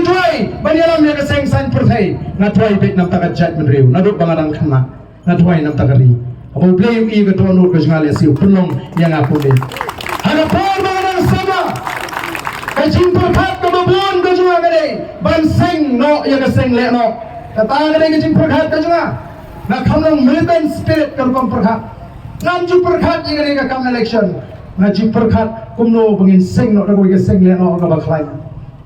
cuy banyalam ya keseng san perthai na tuai bek nam takat jat menriu na duk bangarang khana na tuai nam takari abo blame i ke tono ke ngale siu penong yang aku le ada por bangarang sama kajing perkhat ke babon ke jua ke dei ban seng no ya keseng le no kata ke dei kajing perkhat ke jua na khamnong militant spirit ke kom perkhat ngam ju perkhat ye ke dei ke kam election na ju perkhat kumno bangin seng no da ko ke seng le no ka baklai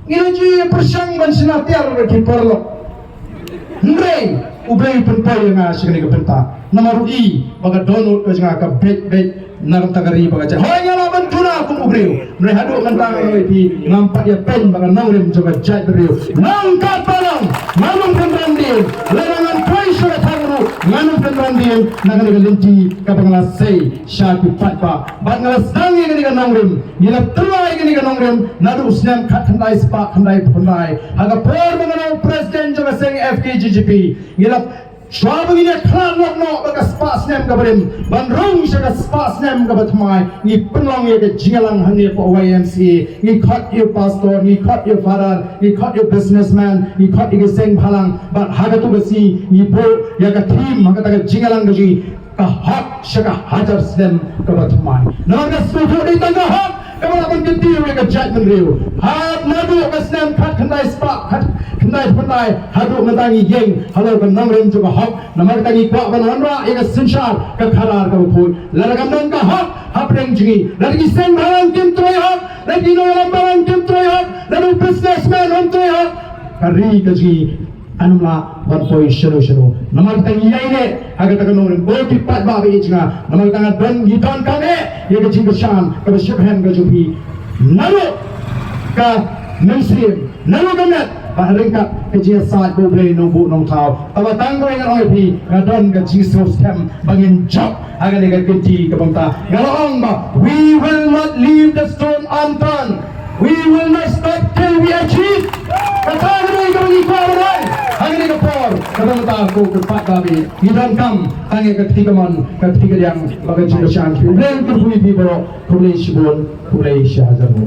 ina ji persang ban sina tiar ke perlo Ndrei, ublei penpai nga sigani ka penta. Namaru I, baga donut ka nga ka bet naram tagari baga ja. Hoy ngala ban tuna kum ubreu. Ndrei hadu mentang pi ngampat ya pen baga nangrim coba jat bereu. Nangkat palang, manum penrandil. Lerangan koi sura tangru, manum penrandil. Nangani ka linti ka bangala sei syaki patpa. Bat ngala sangi ka ka nangrim. Nila tulai ka nangrim. Nadu usnyam kat khandai spa khandai pandai. Haga por bangala presiden coba seng FKGGP. Nila Schwab ini klan no bagas pas nem kabarim banrung syaga pas nem kabatmai ni penlang ye ke jingalang hane po YMCA ni cut your pastor ni cut your father ni cut your businessman ni cut your seng phalang but hagatu basi ni bo ya ka team magata ka jingalang gaji ka hak syaga hajar sem kabatmai naga suhu di tangga hak kamalaban kinti ye ka judgment reu hat nadu kasnem kat khandai spa kat khandai pandai hadu mentangi yeng halo kan namrem juga hak namar tangi kwa bananra ega sinshar ka kharar ka khoi laragam nan ka hak hapreng jingi lagi seng bhalang kim troy hak lagi no lambalang kim troy hak lalu businessman on troy hak kari ka ji anumla 1.00 namar tangi yaine aga ta nomrem boti pat ba be jinga namar tanga don giton kane ega jinga shan ka shibhan ka jupi nalu ka muslim nalu ganat Baharingkat kejia saat boleh nombor nong tahu. Tapi tangguh yang orang ini ngadon ke Jesus kem bangin jok agar dia kerja ke bangsa. Kalau orang bah, we will not leave the stone unturned. We will not stop till we achieve. Kata dia ke bagi kau orang. Agar dia kepor. Kata kita aku kepat babi. Hidup kam tangi ketiga man ketiga yang bagai cinta syanti. Boleh terpulih bibro, boleh sibun, boleh syahazamu.